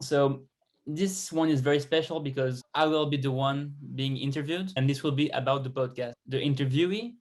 So this one is very special because I will be the one being interviewed, and this will be about the podcast. The interviewee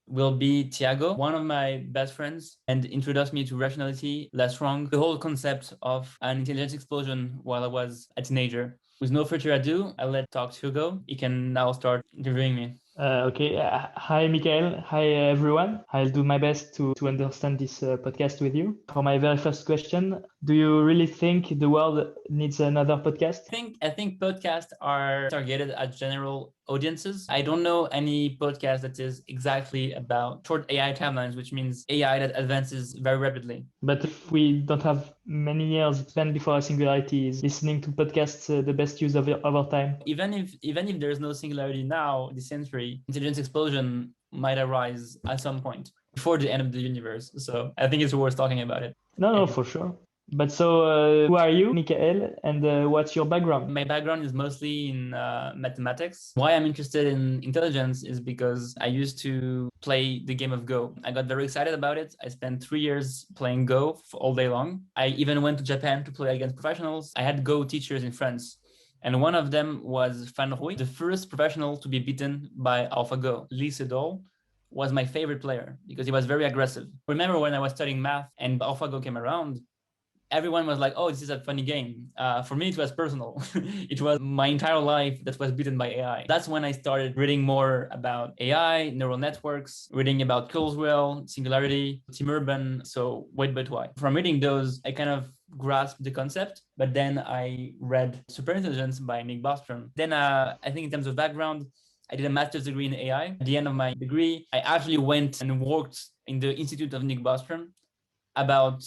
will be Thiago, one of my best friends, and introduced me to rationality, less wrong, the whole concept of an intelligence explosion while I was a teenager. With no further ado, I'll let talk to Hugo. He can now start interviewing me. Okay. Hi, Michael. Hi, everyone. I'll do my best to understand this podcast with you. For my very first question, do you really think the world needs another podcast? I think podcasts are targeted at general audiences. I don't know any podcast that is exactly about short AI timelines, which means AI that advances very rapidly. But if we don't have many years then before a singularity, is listening to podcasts the best use of our time? Even if there's no singularity now, this century, intelligence explosion might arise at some point before the end of the universe. So I think it's worth talking about it. No, for sure. But so, who are you, Michael, and what's your background? My background is mostly in mathematics. Why I'm interested in intelligence is because I used to play the game of Go. I got very excited about it. I spent 3 years playing Go all day long. I even went to Japan to play against professionals. I had Go teachers in France. And one of them was Fan Hui, the first professional to be beaten by AlphaGo. Lee Sedol was my favorite player because he was very aggressive. Remember when I was studying math and AlphaGo came around, everyone was like, oh, this is a funny game. For me, it was personal. It was my entire life that was beaten by AI. That's when I started reading more about AI, neural networks, reading about Kurzweil, singularity, Tim Urban. So wait, but why? From reading those, I kind of grasped the concept, but then I read Superintelligence by Nick Bostrom. Then I think in terms of background, I did a master's degree in AI. At the end of my degree, I actually went and worked in the Institute of Nick Bostrom about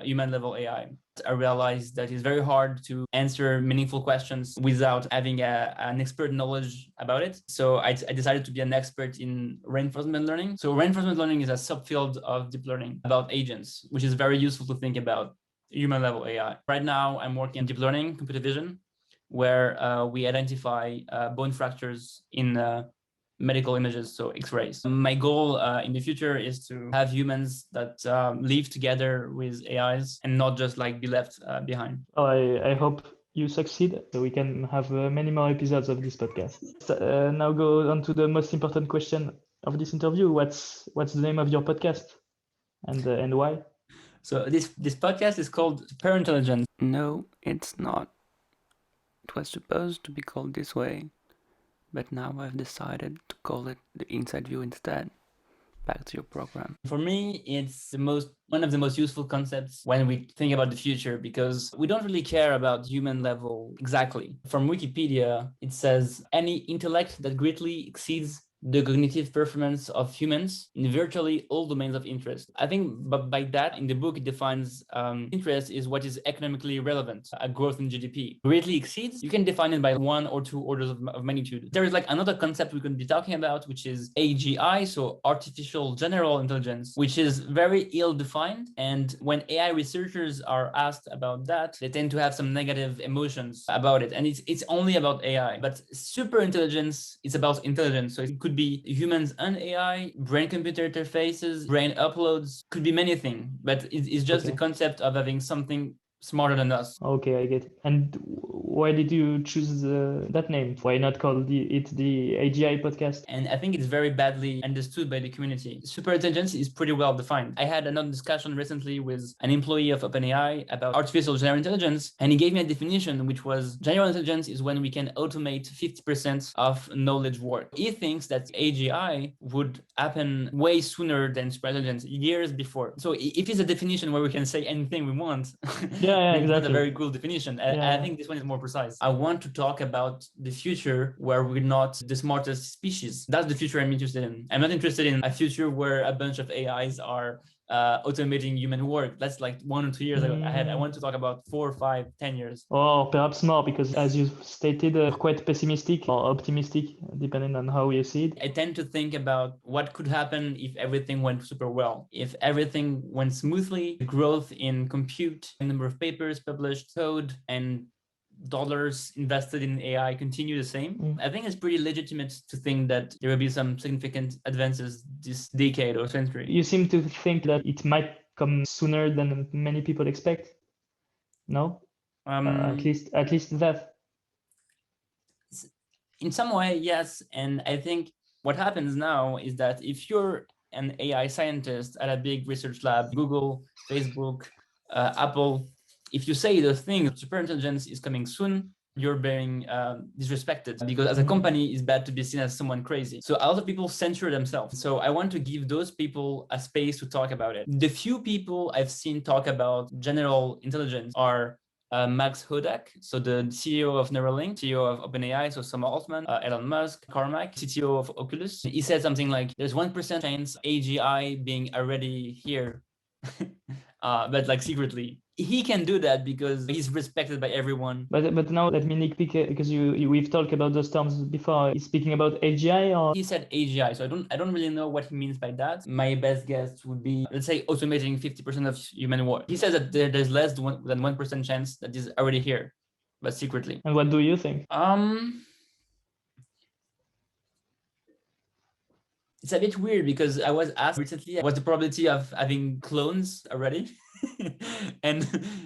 human level AI. I realized that it's very hard to answer meaningful questions without having an expert knowledge about it. So I decided to be an expert in reinforcement learning. So reinforcement learning is a subfield of deep learning about agents, which is very useful to think about human level AI. Right now, I'm working in deep learning, computer vision, where we identify bone fractures in medical images, so X-rays. My goal in the future is to have humans that live together with AIs and not just like be left behind. Oh, I hope you succeed so we can have many more episodes of this podcast. Now go on to the most important question of this interview. What's the name of your podcast and why? So this podcast is called superintelligence. No, it's not. It was supposed to be called this way, but now I've decided to call it the Inside View instead. Back to your program. For me, it's one of the most useful concepts when we think about the future because we don't really care about human level exactly. From Wikipedia, it says any intellect that greatly exceeds the cognitive performance of humans in virtually all domains of interest. I think but by that, in the book, it defines interest is what is economically relevant, a growth in GDP. Greatly exceeds, you can define it by 1 or 2 orders of magnitude. There is like another concept we could be talking about, which is AGI, so artificial general intelligence, which is very ill-defined. And when AI researchers are asked about that, they tend to have some negative emotions about it. And it's only about AI. But super intelligence is about intelligence. So it could be humans and AI, brain-computer interfaces, brain uploads, could be many things, but it's just the concept of having something smarter than us. Okay, I get it. And why did you choose that name? Why not call it the AGI podcast? And I think it's very badly understood by the community. Superintelligence is pretty well defined. I had another discussion recently with an employee of OpenAI about artificial general intelligence, and he gave me a definition, which was general intelligence is when we can automate 50% of knowledge work. He thinks that AGI would happen way sooner than superintelligence, years before. So if it's a definition where we can say anything we want, yeah, it's exactly. not a very cool definition. I think this one is more precise. I want to talk about the future where we're not the smartest species. That's the future I'm interested in. I'm not interested in a future where a bunch of AIs are automating human work. That's like 1 or 2 years ahead. I want to talk about 4, 5, 10 years. Or perhaps more, because as you stated, quite pessimistic or optimistic, depending on how you see it. I tend to think about what could happen if everything went super well. If everything went smoothly, growth in compute, number of papers published, code, and dollars invested in AI continue the same. I think it's pretty legitimate to think that there will be some significant advances this decade or century. You seem to think that it might come sooner than many people expect. No? At least that. In some way, yes. And I think what happens now is that if you're an AI scientist at a big research lab, Google, Facebook, Apple, if you say the thing, superintelligence is coming soon, you're being disrespected, because as a company, it's bad to be seen as someone crazy. So a lot of people censor themselves. So I want to give those people a space to talk about it. The few people I've seen talk about general intelligence are Max Hodak, so the CEO of Neuralink, CEO of OpenAI, so Sam Altman, Elon Musk, Carmack, CTO of Oculus. He said something like, there's 1% chance AGI being already here, but like secretly. He can do that because he's respected by everyone. But now let me nitpick because we've talked about those terms before. He's speaking about AGI, or he said AGI, so I don't really know what he means by that. My best guess would be, let's say, automating 50% of human work. He says that there's less than 1% chance that is already here, but secretly. And what do you think? It's a bit weird because I was asked recently what's the probability of having clones already. And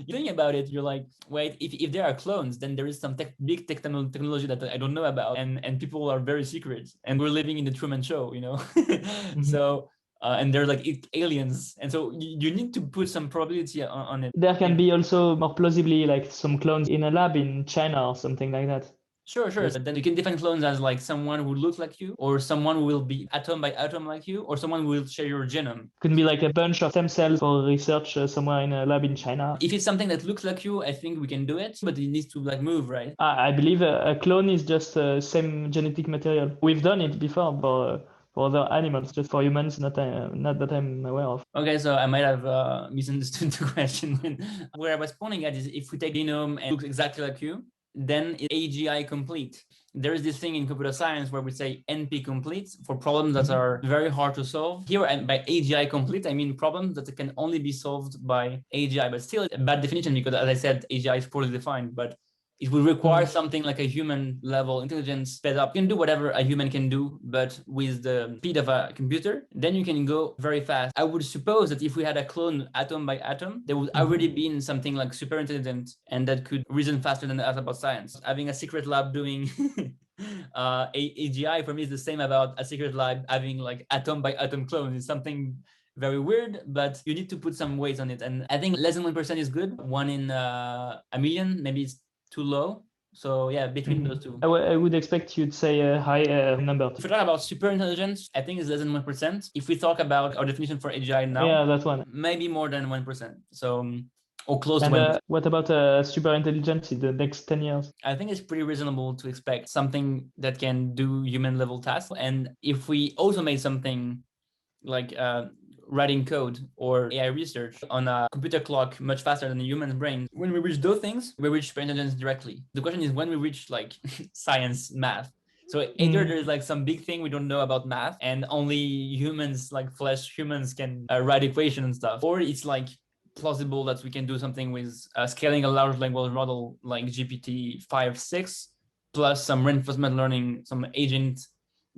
you think about it, you're like, wait, if there are clones, then there is some big technology that I don't know about, and people are very secret, and we're living in the Truman Show, you know. Mm-hmm. So and they're like aliens, and so you need to put some probability on it. There can be also more plausibly like some clones in a lab in China or something like that. Sure. But then you can define clones as like someone who looks like you, or someone who will be atom by atom like you, or someone who will share your genome. Could be like a bunch of stem cells for research somewhere in a lab in China. If it's something that looks like you, I think we can do it, but it needs to like move, right? I believe a clone is just same genetic material. We've done it before for other animals, just for humans, not that I'm aware of. Okay, so I might have misunderstood the question. Where I was pointing at is, if we take genome and looks exactly like you, then it's AGI complete. There is this thing in computer science where we say NP complete for problems that are very hard to solve. Here, and by AGI complete, I mean problems that can only be solved by AGI, but still a bad definition because, as I said, AGI is poorly defined, but it will require something like a human level intelligence sped up. You can do whatever a human can do, but with the speed of a computer, then you can go very fast. I would suppose that if we had a clone atom by atom, there would already be something like super intelligent and that could reason faster than us about science. Having a secret lab doing AGI for me is the same about a secret lab having like atom by atom clones. It's something very weird, but you need to put some weight on it. And I think less than 1% is good. 1 in a million, maybe it's too low. So yeah, between those two. I would expect you'd say a high number. If we talk about super intelligence, I think it's less than 1%. If we talk about our definition for AGI now, yeah, that one. Maybe more than 1%. So or close to 1%. What about super intelligence in the next 10 years? I think it's pretty reasonable to expect something that can do human level tasks. And if we automate something like writing code or AI research on a computer clock much faster than a human brain, when we reach those things, we reach superintelligence directly. The question is when we reach like science, math. So either there's like some big thing we don't know about math and only humans, like flesh humans, can write equation and stuff, or it's like plausible that we can do something with scaling a large language model like GPT-5, 6, plus some reinforcement learning, some agent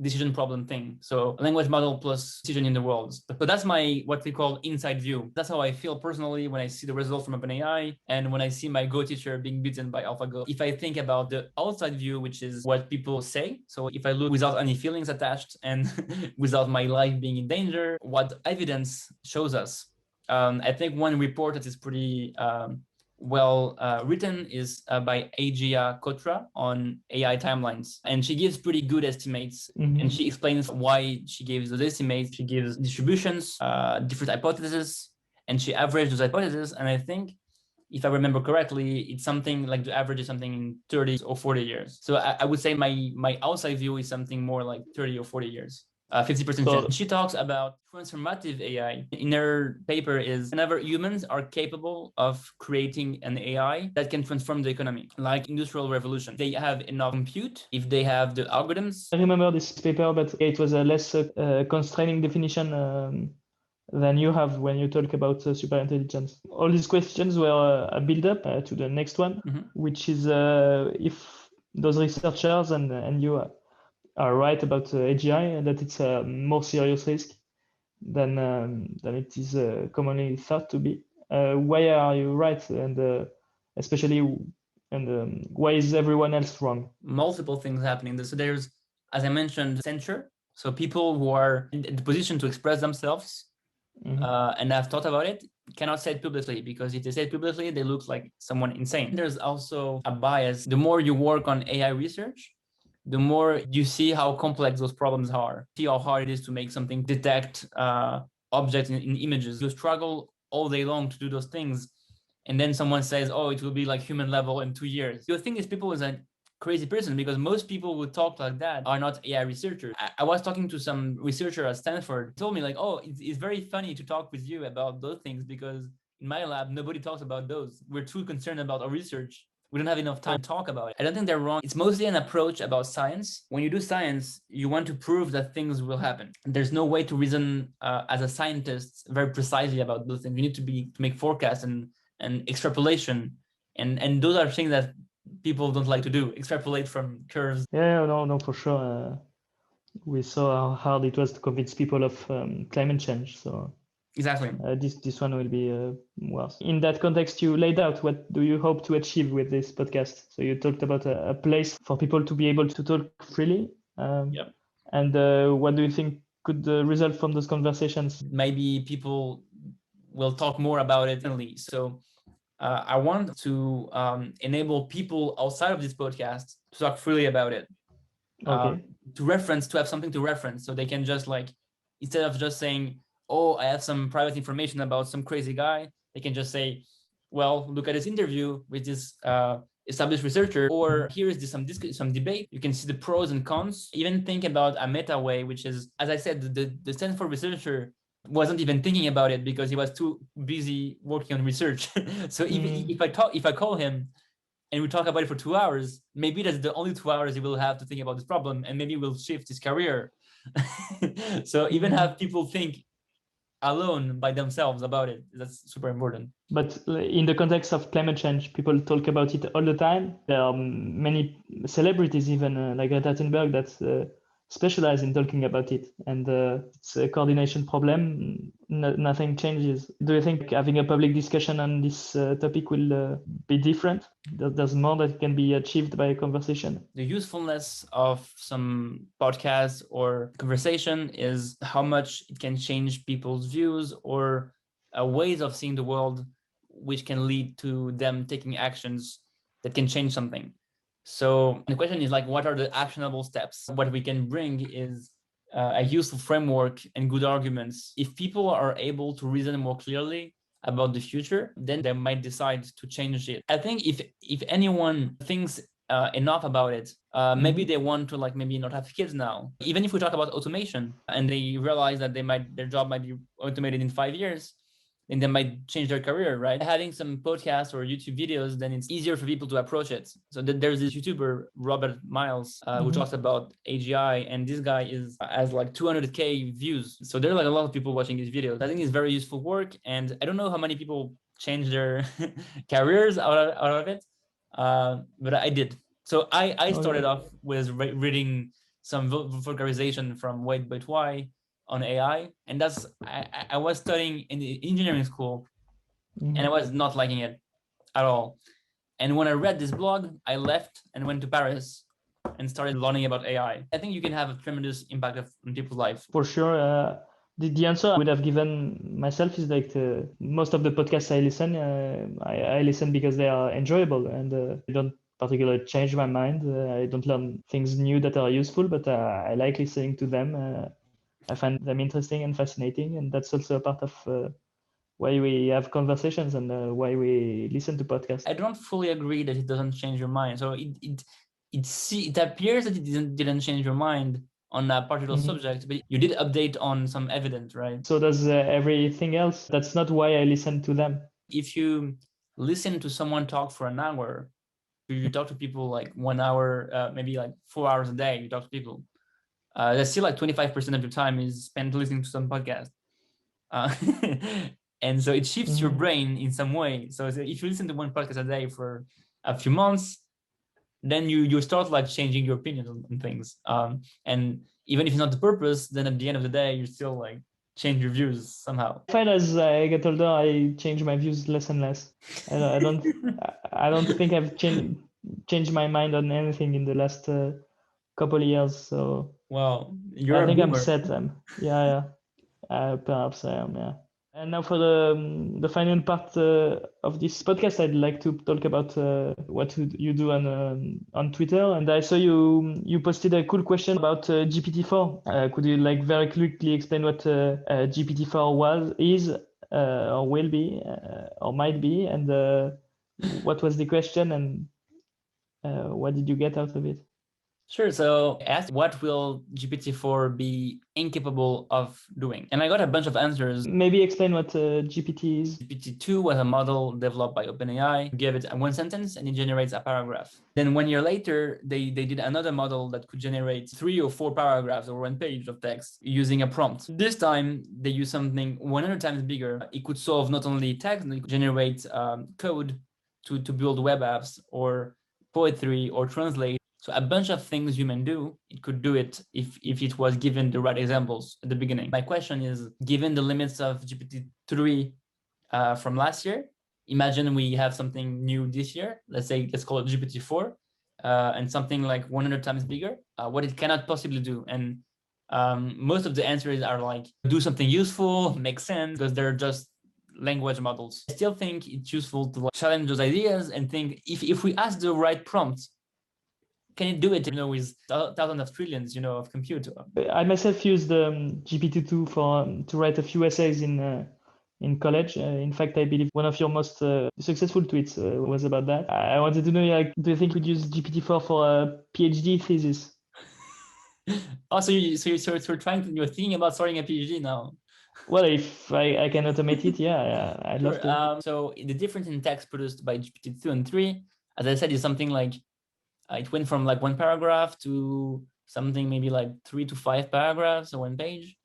decision problem thing. So a language model plus decision in the world. But that's my, what we call inside view. That's how I feel personally when I see the results from OpenAI and when I see my Go teacher being beaten by AlphaGo. If I think about the outside view, which is what people say, so if I look without any feelings attached and without my life being in danger, what evidence shows us. I think one report that is pretty well written is by Ajia Kotra on AI timelines. And she gives pretty good estimates and she explains why she gives those estimates. She gives distributions, different hypotheses, and she averaged those hypotheses. And I think, if I remember correctly, it's something like the average is something in 30 or 40 years. So I would say my outside view is something more like 30 or 40 years. 50% chance. She talks about transformative AI. In her paper is whenever humans are capable of creating an AI that can transform the economy, like industrial revolution. They have enough compute, if they have the algorithms. I remember this paper, but it was a less constraining definition than you have when you talk about superintelligence. All these questions were a build-up to the next one, which is if those researchers and you are right about AGI and that it's a more serious risk than it is commonly thought to be. Why are you right? And especially, and why is everyone else wrong? Multiple things happening. So there's, as I mentioned, censure. So people who are in the position to express themselves and have thought about it cannot say it publicly, because if they say it publicly, they look like someone insane. There's also a bias. The more you work on AI research, the more you see how complex those problems are, see how hard it is to make something detect objects in images. You struggle all day long to do those things. And then someone says, oh, it will be like human level in 2 years. The thing is, people is a crazy person, because most people who talk like that are not AI researchers. I was talking to some researcher at Stanford, told me like, oh, it's very funny to talk with you about those things, because in my lab, nobody talks about those. We're too concerned about our research. We don't have enough time to talk about it. I don't think they're wrong. It's mostly an approach about science. When you do science, you want to prove that things will happen. There's no way to reason as a scientist very precisely about those things. You need to make forecasts and extrapolation, and those are things that people don't like to do, extrapolate from curves. No, for sure. We saw how hard it was to convince people of climate change. So exactly, this one will be worse. In that context, you laid out what do you hope to achieve with this podcast. So you talked about a place for people to be able to talk freely. Yep. And what do you think could result from those conversations? Maybe people will talk more about it. So I want to enable people outside of this podcast to talk freely about it. Okay. To have something to reference, so they can just like, instead of just saying, oh, I have some private information about some crazy guy, they can just say, well, look at this interview with this established researcher, or here is some debate. You can see the pros and cons. Even think about a meta way, which is, as I said, the Stanford researcher wasn't even thinking about it because he was too busy working on research. So even if I call him and we talk about it for 2 hours, maybe that's the only 2 hours he will have to think about this problem, and maybe we'll shift his career. So even have people think alone by themselves about it. That's super important. But in the context of climate change, people talk about it all the time. There are many celebrities, even like Greta Thunberg, that specialize in talking about it. And it's a coordination problem. Nothing changes. Do you think having a public discussion on this topic will be different? There's more that can be achieved by a conversation? The usefulness of some podcast or conversation is how much it can change people's views or ways of seeing the world, which can lead to them taking actions that can change something. So the question is like, what are the actionable steps? What we can bring is a useful framework and good arguments. If people are able to reason more clearly about the future, then they might decide to change it. I think if anyone thinks enough about it, maybe they want to like maybe not have kids now. Even if we talk about automation and they realize that their job might be automated in 5 years, and they might change their career, right? Having some podcasts or YouTube videos, then it's easier for people to approach it. So there's this YouTuber, Robert Miles, who talks about AGI, and this guy has like 200K views. So there are like a lot of people watching his videos. I think it's very useful work, and I don't know how many people change their careers out of it, but I did. So I started off with reading some vulgarization from Wade Boitwai on AI, and that's I was studying in the engineering school, and I was not liking it at all. And when I read this blog, I left and went to Paris and started learning about AI. I think you can have a tremendous impact on people's lives. For sure. The answer I would have given myself is like most of the podcasts I listen, I listen because they are enjoyable and they don't particularly change my mind. I don't learn things new that are useful, but I like listening to them. I find them interesting and fascinating, and that's also a part of why we have conversations and why we listen to podcasts. I don't fully agree that it doesn't change your mind. So it appears that it didn't change your mind on a particular subject, but you did update on some evidence, right? So does everything else. That's not why I listen to them. If you listen to someone talk for an hour, you talk to people like 1 hour, maybe like 4 hours a day, you talk to people. That's still like 25% of your time is spent listening to some podcast. And so it shifts your brain in some way. So if you listen to one podcast a day for a few months, then you start like changing your opinion on things. And even if it's not the purpose, then at the end of the day, you're still like change your views somehow? I find as I get older, I change my views less and less. I don't think I've changed my mind on anything in the last couple of years. So Well, you're I a think I'm boomer. set. Yeah. Perhaps I am. Yeah. And now for the final part of this podcast, I'd like to talk about what you do on Twitter. And I saw you posted a cool question about GPT-4. Could you like very quickly explain what GPT-4 is, or will be, or might be, and what was the question, and what did you get out of it? Sure. So I asked, what will GPT-4 be incapable of doing? And I got a bunch of answers. Maybe explain what GPT is. GPT-2 was a model developed by OpenAI. You give it one sentence and it generates a paragraph. Then 1 year later, they did another model that could generate 3 or 4 paragraphs or 1 page of text using a prompt. This time, they used something 100 times bigger. It could solve not only text, it could generate code to build web apps or poetry or translate. So a bunch of things human do, it could do it if it was given the right examples at the beginning. My question is, given the limits of GPT-3 from last year, imagine we have something new this year, let's call it GPT-4, and something like 100 times bigger, what it cannot possibly do. And most of the answers are like, do something useful, make sense, because they're just language models. I still think it's useful to challenge those ideas and think, if we ask the right prompt, can it do it, with thousands of trillions, of compute? I myself used GPT-2 to write a few essays in college. In fact, I believe one of your most successful tweets was about that. I wanted to know, like, do you think we'd use GPT-4 for a PhD thesis? Oh, so you're thinking about starting a PhD now? Well, if I can automate it, yeah, I'd love to. So the difference in text produced by GPT-2 and 3, as I said, is something like it went from like 1 paragraph to something maybe like 3 to 5 paragraphs or 1 page.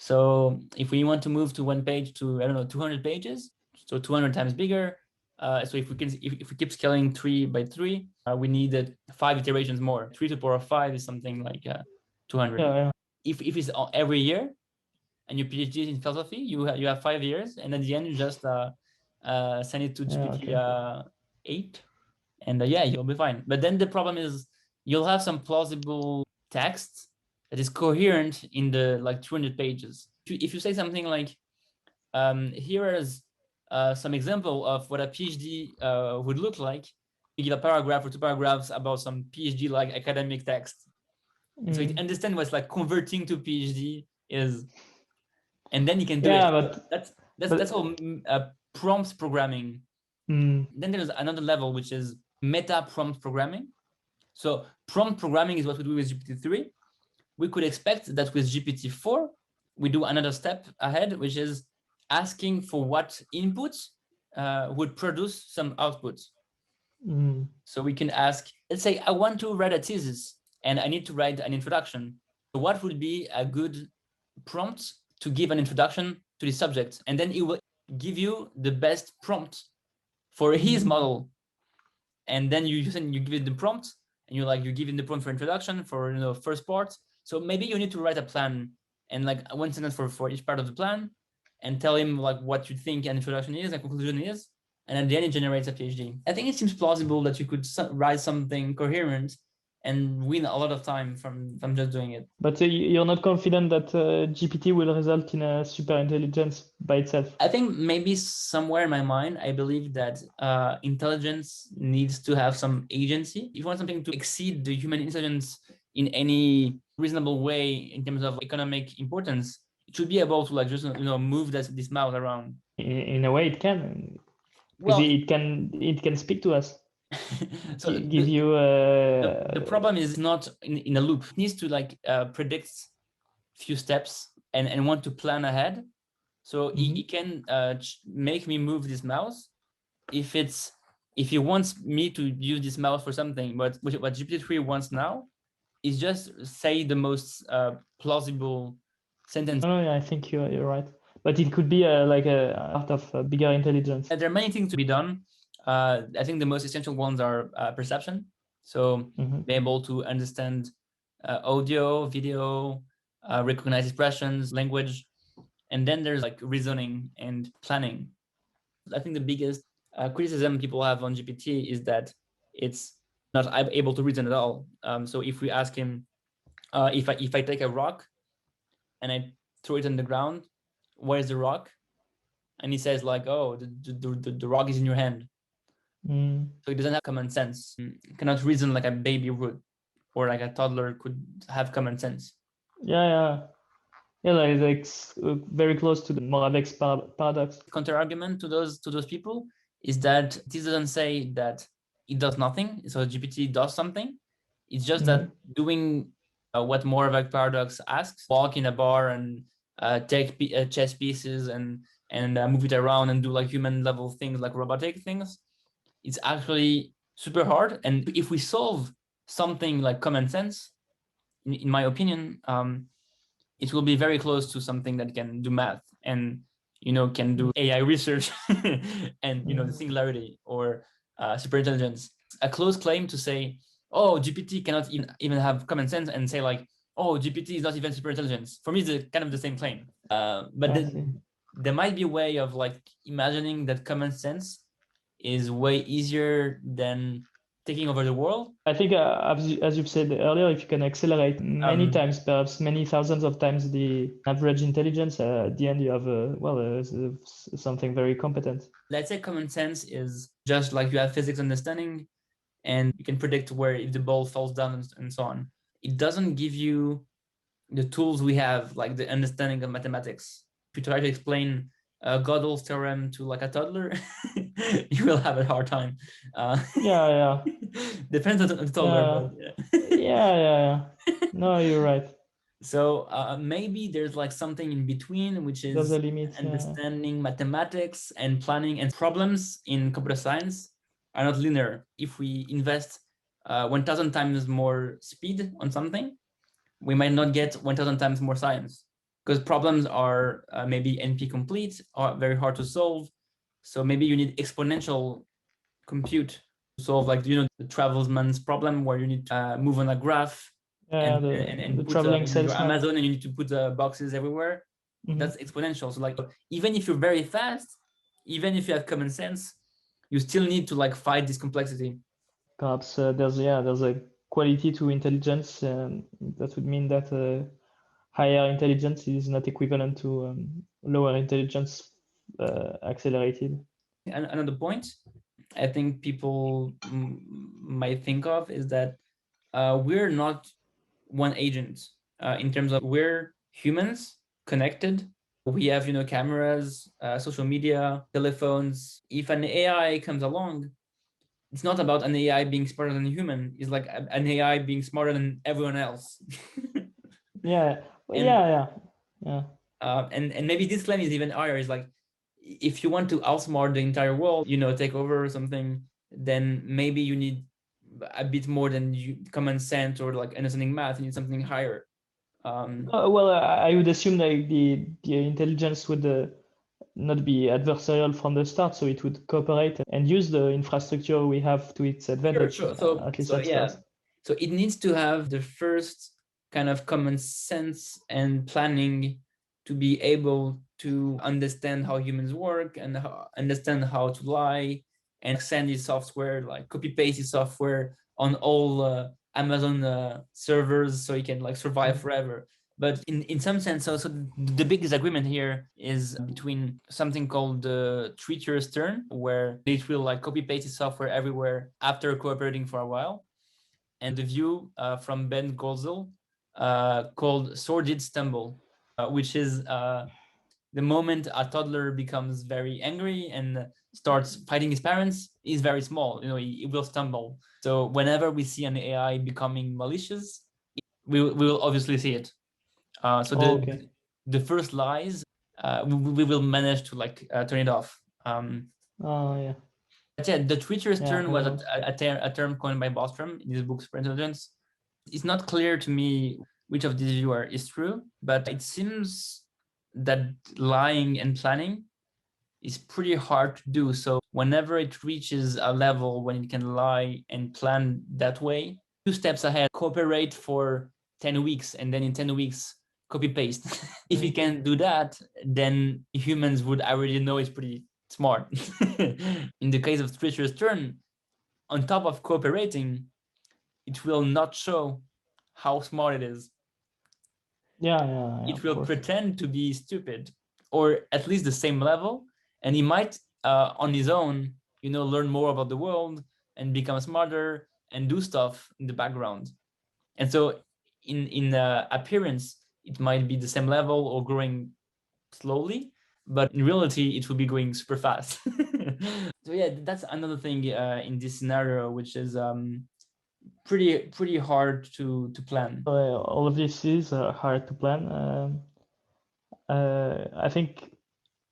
So if we want to move to 1 page to, I don't know, 200 pages, so 200 times bigger. So if we keep scaling 3 by 3, we need 5 iterations more. 3 to the power of 5 is something like 200. Yeah. If it's every year, and your PhD in philosophy, you have 5 years, and at the end you just send it to GPT 8, and you'll be fine. But then the problem is you'll have some plausible text that is coherent in the like 200 pages. If you say something like, here is some example of what a PhD would look like, you give a paragraph or 2 paragraphs about some PhD like academic text. And so it understands what's like converting to PhD is, and then you can do it. But that's all prompt programming. Then there's another level, which is meta prompt programming. So prompt programming is what we do with GPT-3. We could expect that with GPT-4, we do another step ahead, which is asking for what inputs would produce some outputs. So we can ask, let's say I want to write a thesis and I need to write an introduction. So what would be a good prompt to give an introduction to the subject? And then it will give you the best prompt for his model. And then you give it the prompt, and you give it the prompt for introduction, for first part. So maybe you need to write a plan and like 1 sentence for each part of the plan, and tell him like what you think an introduction is and conclusion is, and at the end it generates a PhD. I think it seems plausible that you could write something coherent and win a lot of time from just doing it. But you're not confident that GPT will result in a superintelligence by itself? I think maybe somewhere in my mind, I believe that intelligence needs to have some agency. If you want something to exceed the human intelligence in any reasonable way in terms of economic importance, it should be able to like just move this mouse around. In a way, it can. Because it can speak to us. So give you the problem is not in a loop. It needs to like predict few steps and want to plan ahead. So he can make me move this mouse if he wants me to use this mouse for something. But what GPT-3 wants now is just say the most plausible sentence. Oh, yeah, I think you're right. But it could be like a part of bigger intelligence. There are many things to be done. I think the most essential ones are perception. So be able to understand audio, video, recognize expressions, language, And then there's like reasoning and planning. I think the biggest criticism people have on GPT is that it's not able to reason at all. So if we ask him, if I take a rock and I throw it on the ground, where's the rock? And he says like, oh, the rock is in your hand. So he doesn't have common sense. He cannot reason like a baby would, or like a toddler could have common sense. Yeah, like very close to the Moravec's paradox. Counter argument to those people is that this doesn't say that it does nothing. So GPT does something. It's just that doing what Moravec paradox asks: walk in a bar and take chess pieces and move it around and do like human level things, like robotic things. It's actually super hard. And if we solve something like common sense, in my opinion, it will be very close to something that can do math and can do AI research and the singularity or superintelligence. A close claim to say, oh, GPT cannot even have common sense, and say like, oh, GPT is not even superintelligence. For me, it's kind of the same claim. But there might be a way of like imagining that common sense is way easier than taking over the world. I think, as you've said earlier, if you can accelerate many times, perhaps many thousands of times the average intelligence, at the end you have something very competent. Let's say common sense is just like you have physics understanding, and you can predict where if the ball falls down and so on. It doesn't give you the tools we have, like the understanding of mathematics. If you try to explain Gödel's theorem to like a toddler, you will have a hard time. Yeah. Depends on the toddler. Yeah. No, you're right. So maybe there's like something in between, which is there's a limit, understanding mathematics and planning, and problems in computer science are not linear. If we invest 1,000 times more speed on something, we might not get 1,000 times more science, because problems are maybe NP complete or very hard to solve. So maybe you need exponential compute to solve, like the travelsman's problem, where you need to move on a graph and the put traveling your salesman. Amazon, and you need to put boxes everywhere. That's exponential. So like, even if you're very fast, even if you have common sense, you still need to like fight this complexity. Perhaps there's a quality to intelligence, that would mean that higher intelligence is not equivalent to lower intelligence accelerated. Another point I think people might think of is that we're not one agent, in terms of we're humans connected. We have cameras, social media, telephones. If an AI comes along, it's not about an AI being smarter than a human. It's like an AI being smarter than everyone else. Yeah. And maybe this claim is even higher. Is like, if you want to outsmart the entire world, take over or something, then maybe you need a bit more than common sense or like understanding math. You need something higher. Well, I would assume that the intelligence would not be adversarial from the start, so it would cooperate and use the infrastructure we have to its advantage. Sure. At least at first. So it needs to have the first kind of common sense and planning to be able to understand how humans work and understand how to lie, and send his software, like copy paste his software on all Amazon servers, so he can like survive forever. But in some sense, so the big disagreement here is between something called the treacherous turn, where it will like copy paste its software everywhere after cooperating for a while, and the view from Ben Golzel called sordid stumble, which is the moment a toddler becomes very angry and starts fighting his parents, is very small. He will stumble. So whenever we see an AI becoming malicious, we will obviously see it. The first lies, we will manage to like turn it off. Yeah. But yeah, the treacherous turn was a term coined by Bostrom in his book Superintelligence. It's not clear to me which of these views is true, but it seems that lying and planning is pretty hard to do. So whenever it reaches a level when it can lie and plan that way, 2 steps ahead, cooperate for 10 weeks, and then in 10 weeks copy paste. If it can do that, then humans would already know it's pretty smart. In the case of treacherous turn, on top of cooperating, it will not show how smart it is. It will pretend to be stupid, or at least the same level, and he might on his own, learn more about the world and become smarter and do stuff in the background. And so in appearance, it might be the same level or growing slowly, but in reality, it will be going super fast. So yeah, that's another thing in this scenario, which is pretty hard to plan. All of this is hard to plan. I think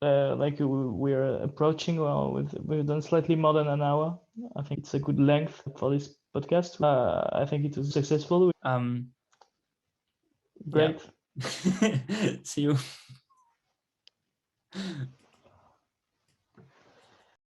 like we're approaching, we've done slightly more than an hour. I think it's a good length for this podcast. I think it was successful. Great. Yeah. See you.